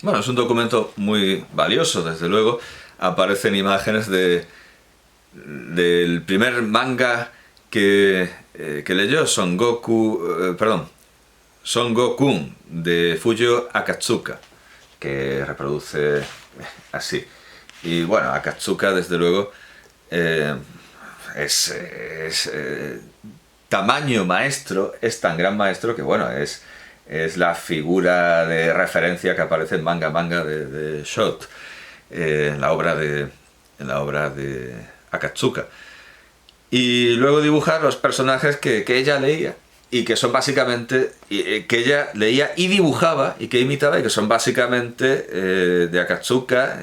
Bueno, es un documento muy valioso, desde luego. Aparecen imágenes del primer manga que leyó, Son Goku, Son Gokun, de Fujio Akatsuka, que reproduce así. Y bueno, Akatsuka, desde luego, eh, es tamaño maestro, es tan gran maestro que bueno, es la figura de referencia que aparece en manga de Shot, en la obra de Akatsuka. Y luego dibujar los personajes que ella leía y que son básicamente, que ella leía y dibujaba y que imitaba y que son básicamente de Akatsuka,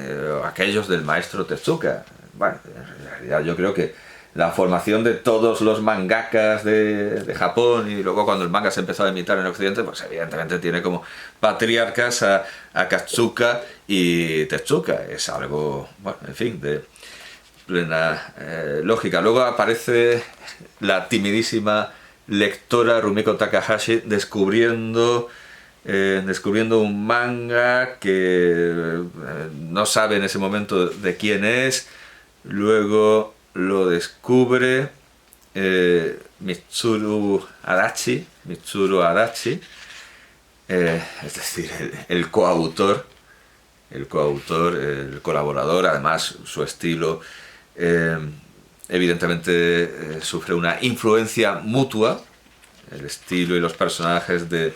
aquellos del maestro Tezuka. Bueno, en realidad yo creo que la formación de todos los mangakas de Japón, y luego cuando el manga se empezó a imitar en Occidente, pues evidentemente tiene como patriarcas a Akatsuka y Tezuka. Es algo, bueno, en fin, de plena lógica. Luego aparece la timidísima lectora Rumiko Takahashi descubriendo un manga que no sabe en ese momento de quién es. Luego lo descubre Mitsuru Adachi, es decir, el coautor, el colaborador. Además, su estilo eh, evidentemente sufre una influencia mutua. El estilo y los personajes de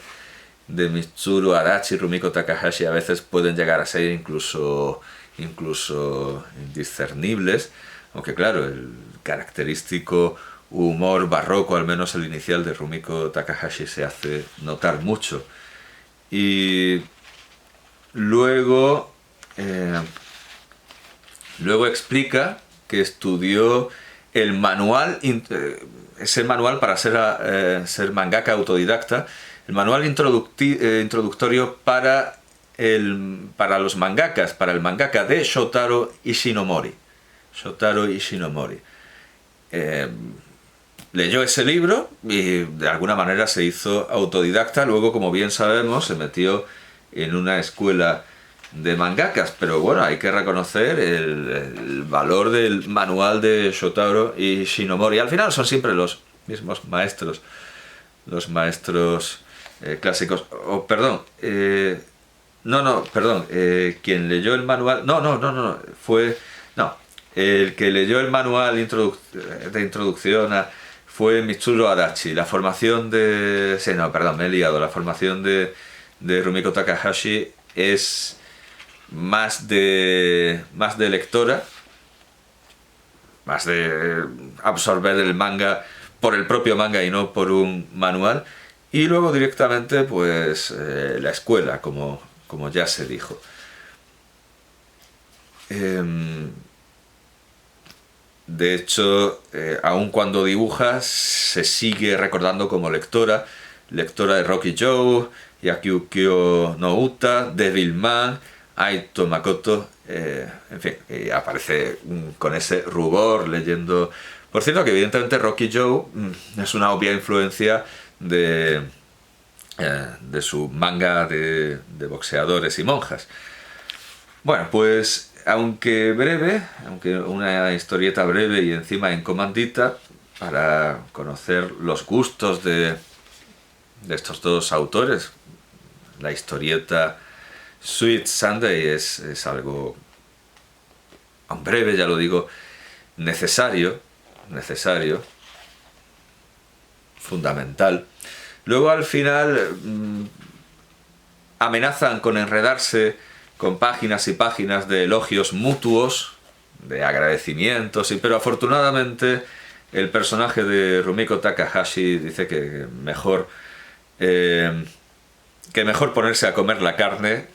Mitsuru Adachi y Rumiko Takahashi a veces pueden llegar a ser incluso indiscernibles, aunque claro, el característico humor barroco, al menos el inicial de Rumiko Takahashi, se hace notar mucho. Y luego, luego explica que estudió el manual, ese manual para ser mangaka autodidacta, el manual introductorio para los mangakas, para el mangaka de Shotaro Ishinomori. Shotaro Ishinomori. Leyó ese libro y de alguna manera se hizo autodidacta. Luego, como bien sabemos, se metió en una escuela de mangakas, pero bueno, hay que reconocer el valor del manual de Shotaro Ishinomori. Al final son siempre los mismos maestros, los maestros clásicos. Oh, perdón, perdón, quien leyó el manual, fue, no, el que leyó el manual de introducción fue Mitsuru Adachi. La formación de, sí, no, perdón, me he liado, la formación de Rumiko Takahashi es más de lectora, más de absorber el manga por el propio manga y no por un manual. Y luego directamente, pues, la escuela, como ya se dijo. De hecho, aun cuando dibuja, se sigue recordando como lectora de Rocky Joe, Yakyukyo no Uta, Devilman, Aito Makoto, en fin, y aparece con ese rubor leyendo. Por cierto, que evidentemente Rocky Joe es una obvia influencia de su manga de boxeadores y monjas. Bueno, pues aunque una historieta breve y encima en comandita, para conocer los gustos de estos dos autores, la historieta Sweet Sunday es algo, aun breve, ya lo digo, necesario, fundamental. Luego al final amenazan con enredarse con páginas y páginas de elogios mutuos, de agradecimientos, pero afortunadamente el personaje de Rumiko Takahashi dice que mejor ponerse a comer la carne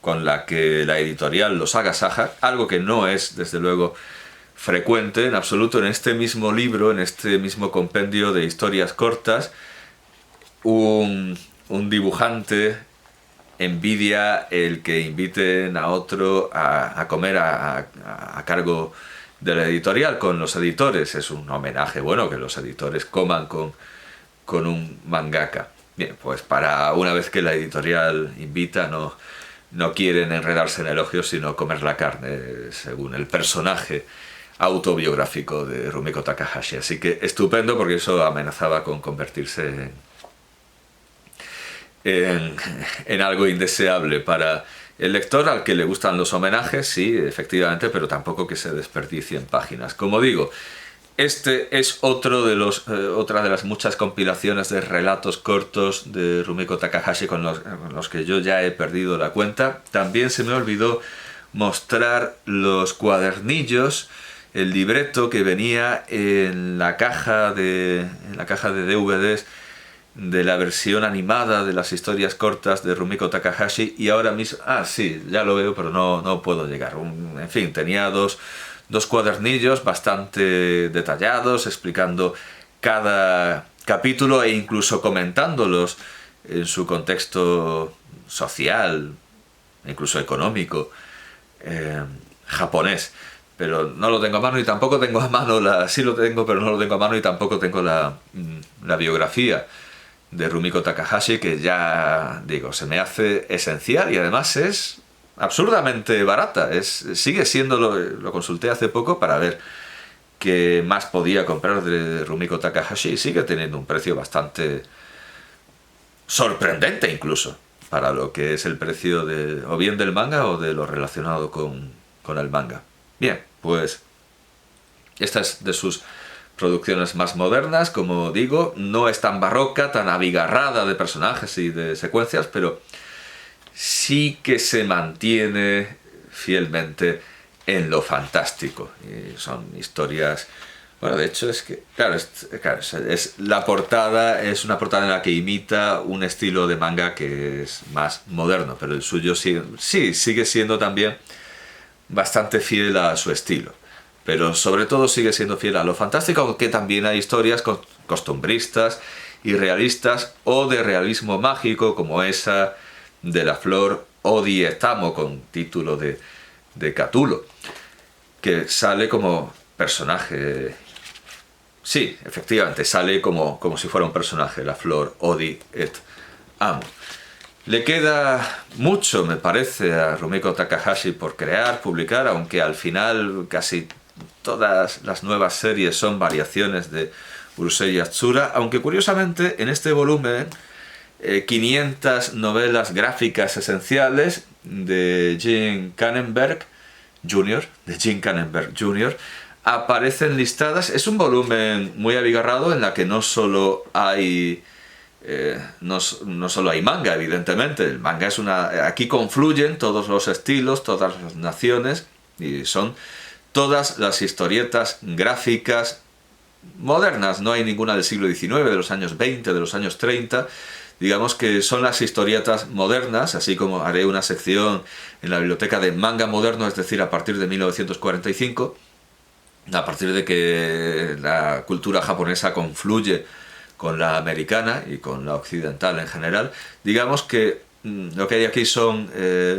con la que la editorial los agasaja, algo que no es, desde luego, frecuente en absoluto. En este mismo libro, en este mismo compendio de historias cortas, un dibujante envidia el que inviten a otro a comer a cargo de la editorial con los editores. Es un homenaje, bueno, que los editores coman con un mangaka. Bien, pues para una vez que la editorial invita, no quieren enredarse en elogios, sino comer la carne, según el personaje autobiográfico de Rumiko Takahashi. Así que estupendo, porque eso amenazaba con convertirse en algo indeseable para el lector, al que le gustan los homenajes, sí, efectivamente, pero tampoco que se desperdicien páginas. Como digo, este es otra de las muchas compilaciones de relatos cortos de Rumiko Takahashi con los que yo ya he perdido la cuenta. También se me olvidó mostrar los cuadernillos, el libreto que venía en la caja de DVDs de la versión animada de las historias cortas de Rumiko Takahashi, y ahora mismo... sí, ya lo veo, pero no puedo llegar. En fin, tenía dos cuadernillos bastante detallados, explicando cada capítulo e incluso comentándolos en su contexto social, incluso económico, japonés. Pero no lo tengo a mano, y tampoco tengo a mano sí lo tengo, pero no lo tengo a mano, y tampoco tengo la biografía de Rumiko Takahashi, que ya digo, se me hace esencial, y además es absurdamente barata. Sigue siendo, lo consulté hace poco para ver qué más podía comprar de Rumiko Takahashi, y sigue teniendo un precio bastante sorprendente, incluso para lo que es el precio o bien del manga o de lo relacionado con el manga. Bien, pues esta es de sus producciones más modernas. Como digo, no es tan barroca, tan abigarrada de personajes y de secuencias, pero sí que se mantiene fielmente en lo fantástico. Y son historias... Bueno, de hecho es que, claro, la portada es una portada en la que imita un estilo de manga que es más moderno, pero el suyo sí sigue siendo también bastante fiel a su estilo. Pero sobre todo sigue siendo fiel a lo fantástico, aunque también hay historias costumbristas y realistas, o de realismo mágico, como esa de la flor Odi Etamo, con título de Catulo, que sale como personaje. Sí, efectivamente, sale como si fuera un personaje, la flor Odi Etamo. Le queda mucho, me parece, a Rumiko Takahashi por crear, publicar, aunque al final casi todas las nuevas series son variaciones de Urusei Yatsura, aunque curiosamente en este volumen 500 novelas gráficas esenciales de Jim Cannenberg Jr. aparecen listadas. Es un volumen muy abigarrado, en la que no solo hay no solo hay manga, evidentemente. El manga es aquí confluyen todos los estilos, todas las naciones, y son todas las historietas gráficas modernas. No hay ninguna del siglo XIX, de los años 20, de los años 30. Digamos que son las historietas modernas, así como haré una sección en la biblioteca de manga moderno, es decir, a partir de 1945, a partir de que la cultura japonesa confluye con la americana y con la occidental en general. Digamos que lo que hay aquí son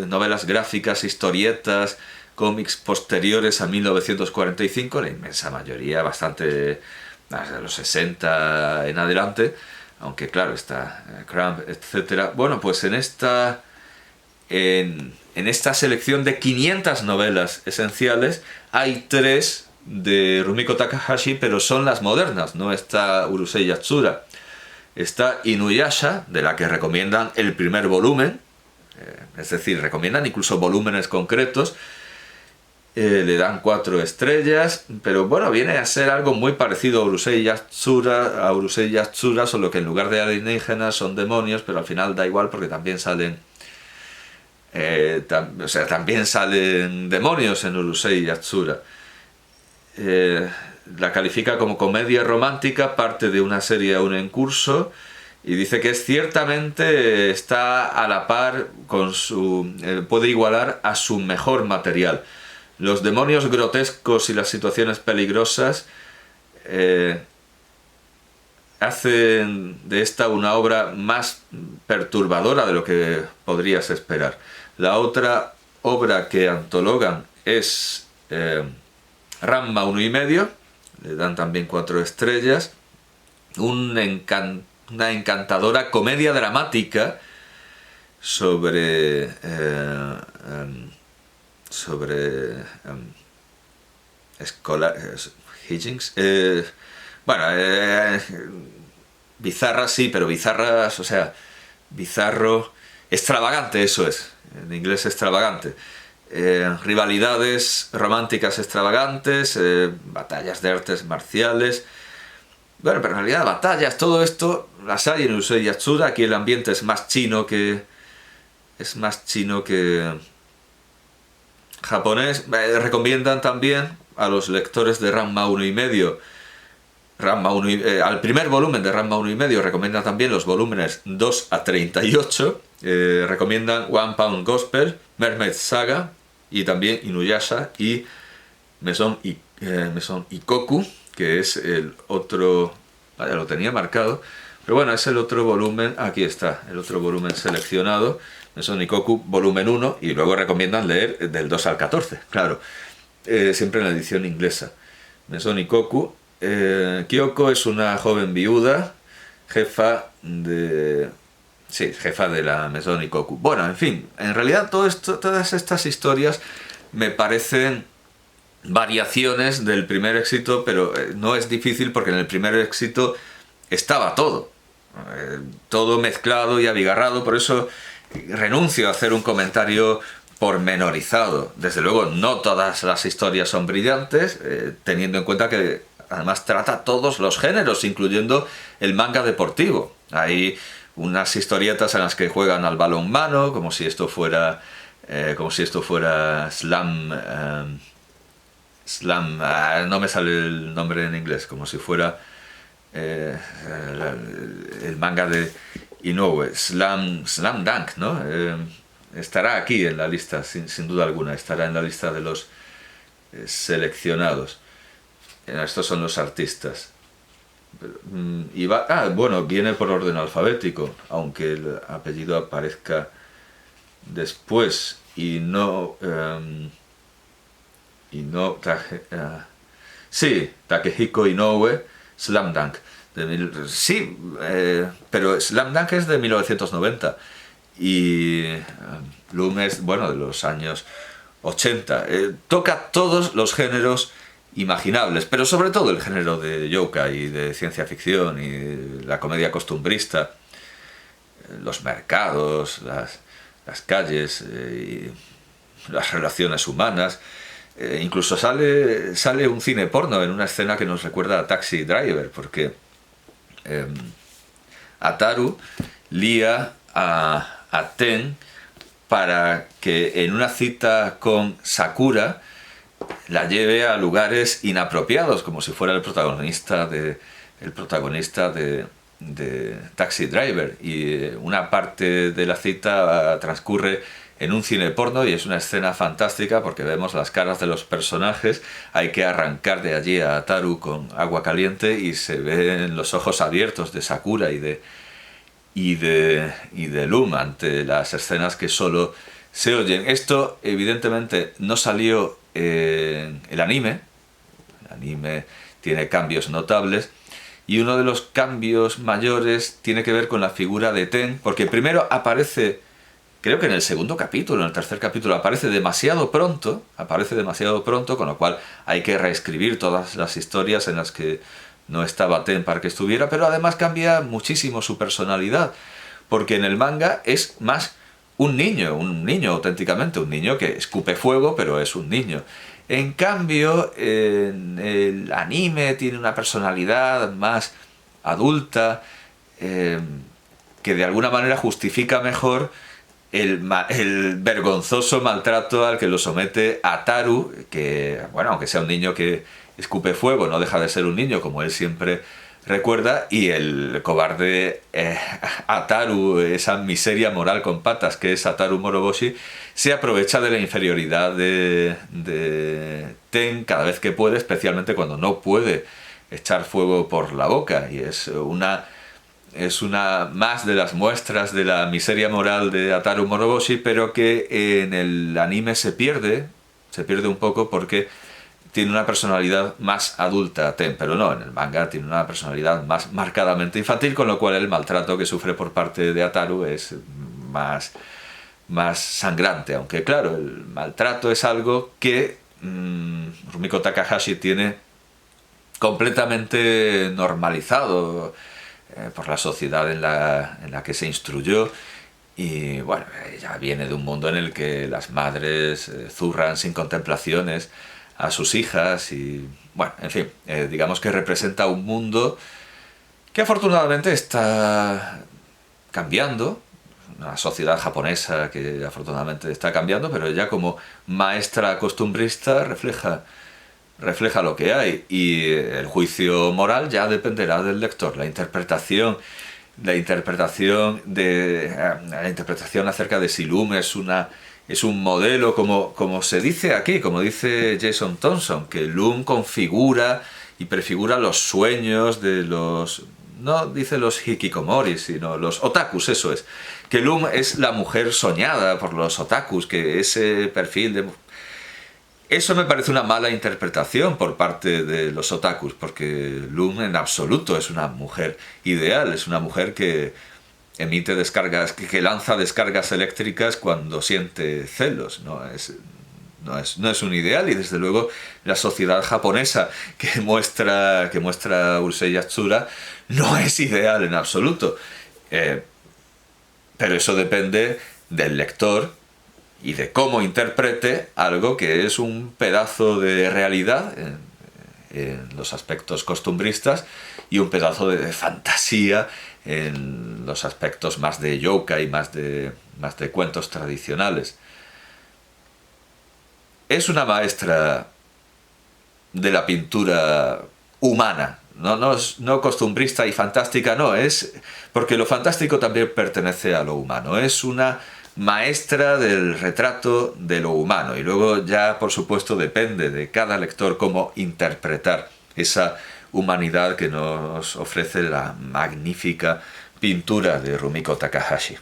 novelas gráficas, historietas, cómics posteriores a 1945, la inmensa mayoría bastante de los 60 en adelante, aunque claro, está Crumb, etc. Bueno, pues en esta selección de 500 novelas esenciales hay 3 de Rumiko Takahashi, pero son las modernas. No está Urusei Yatsura. Está Inuyasha, de la que recomiendan el primer volumen, es decir, recomiendan incluso volúmenes concretos. Le dan 4 estrellas, pero bueno, viene a ser algo muy parecido a Urusei Yatsura, solo que en lugar de alienígenas son demonios, pero al final da igual, porque también salen también salen demonios en Urusei Yatsura. La califica como comedia romántica, parte de una serie aún en curso, y dice que ciertamente está a la par con puede igualar a su mejor material. Los demonios grotescos y las situaciones peligrosas hacen de esta una obra más perturbadora de lo que podrías esperar. La otra obra que antologan es Ranma 1,5, le dan también 4 estrellas, una encantadora comedia dramática sobre Higgins. Bueno, bizarras sí, pero bizarras, o sea, bizarro, extravagante, eso es, en inglés extravagante. Rivalidades románticas extravagantes, batallas de artes marciales. Bueno, pero en realidad batallas, todo esto las hay en Usui Yatsura. Aquí el ambiente es más chino que japonés. Recomiendan también a los lectores de Ranma 1 y medio, al primer volumen de Ranma 1 y medio recomiendan también los volúmenes 2 a 38. Recomiendan One Pound Gospel, Mermaid Saga y también Inuyasha y Maison Ikoku, que es el otro... Vaya, lo tenía marcado, pero bueno, es el otro volumen. Aquí está, el otro volumen seleccionado, Maison Ikoku volumen 1, y luego recomiendan leer del 2 al 14, claro, siempre en la edición inglesa. Maison Ikoku. Kyoko es una joven viuda, jefa de la Maison Ikoku. Bueno, en fin, en realidad todas estas historias me parecen variaciones del primer éxito, pero no es difícil porque en el primer éxito estaba todo mezclado y abigarrado. Por eso renuncio a hacer un comentario pormenorizado. Desde luego no todas las historias son brillantes, teniendo en cuenta que además trata todos los géneros, incluyendo el manga deportivo. Hay unas historietas en las que juegan al balonmano, como si esto fuera Slam, no me sale el nombre en inglés, como si fuera el manga de Inoue, Slam Dunk, ¿no? Estará aquí en la lista, sin duda alguna, estará en la lista de los seleccionados. Estos son los artistas. Bueno, viene por orden alfabético, aunque el apellido aparezca después y no Takehiko Inoue, Slam Dunk. Pero Slam Dunk es de 1990 y Loom es, bueno, de los años 80. Toca todos los géneros imaginables, pero sobre todo el género de yokai y de ciencia ficción y la comedia costumbrista, los mercados, las calles y las relaciones humanas. Incluso sale un cine porno en una escena que nos recuerda a Taxi Driver, porque Ataru lía a Ten para que en una cita con Sakura la lleve a lugares inapropiados, como si fuera el protagonista de Taxi Driver. Y una parte de la cita transcurre en un cine porno y es una escena fantástica porque vemos las caras de los personajes. Hay que arrancar de allí a Ataru con agua caliente y se ven los ojos abiertos de Sakura y de Loom ante las escenas que solo se oyen. Esto evidentemente no salió en el anime. El anime tiene cambios notables y uno de los cambios mayores tiene que ver con la figura de Ten, porque primero aparece, creo que en el segundo capítulo, en el tercer capítulo, aparece demasiado pronto, con lo cual hay que reescribir todas las historias en las que no estaba Ten para que estuviera, pero además cambia muchísimo su personalidad, porque en el manga es más un niño auténticamente, un niño que escupe fuego, pero es un niño. En cambio, en el anime tiene una personalidad más adulta, que de alguna manera justifica mejor el vergonzoso maltrato al que lo somete Ataru, que, bueno, aunque sea un niño que escupe fuego, no deja de ser un niño, como él siempre recuerda, y el cobarde Ataru, esa miseria moral con patas que es Ataru Moroboshi, se aprovecha de la inferioridad de Ten cada vez que puede, especialmente cuando no puede echar fuego por la boca, y es una más de las muestras de la miseria moral de Ataru Moroboshi, pero que en el anime se pierde un poco porque tiene una personalidad más adulta Ten, pero no, en el manga tiene una personalidad más marcadamente infantil, con lo cual el maltrato que sufre por parte de Ataru es más sangrante, aunque claro, el maltrato es algo que Rumiko Takahashi tiene completamente normalizado por la sociedad en la que se instruyó. Y bueno, ella viene de un mundo en el que las madres zurran sin contemplaciones a sus hijas y bueno, en fin, digamos que representa un mundo que afortunadamente está cambiando, una sociedad japonesa que afortunadamente está cambiando, pero ella como maestra costumbrista refleja lo que hay y el juicio moral ya dependerá del lector, la interpretación acerca de si Loom es un modelo, como se dice aquí, como dice Jason Thompson, que Loom configura y prefigura los sueños de los... No dice los hikikomori, sino los otakus, eso es. Que Loom es la mujer soñada por los otakus, que ese perfil de... Eso me parece una mala interpretación por parte de los otakus, porque Loom en absoluto es una mujer ideal, es una mujer que emite descargas, que lanza descargas eléctricas cuando siente celos, no es un ideal, y desde luego la sociedad japonesa que muestra Urusei Yatsura no es ideal en absoluto. Pero eso depende del lector y de cómo interprete algo que es un pedazo de realidad en los aspectos costumbristas y un pedazo de fantasía en los aspectos más de yokai, más de cuentos tradicionales. Es una maestra de la pintura humana, no costumbrista y fantástica, no, es porque lo fantástico también pertenece a lo humano, es una maestra del retrato de lo humano y luego ya por supuesto depende de cada lector cómo interpretar esa humanidad que nos ofrece la magnífica pintura de Rumiko Takahashi.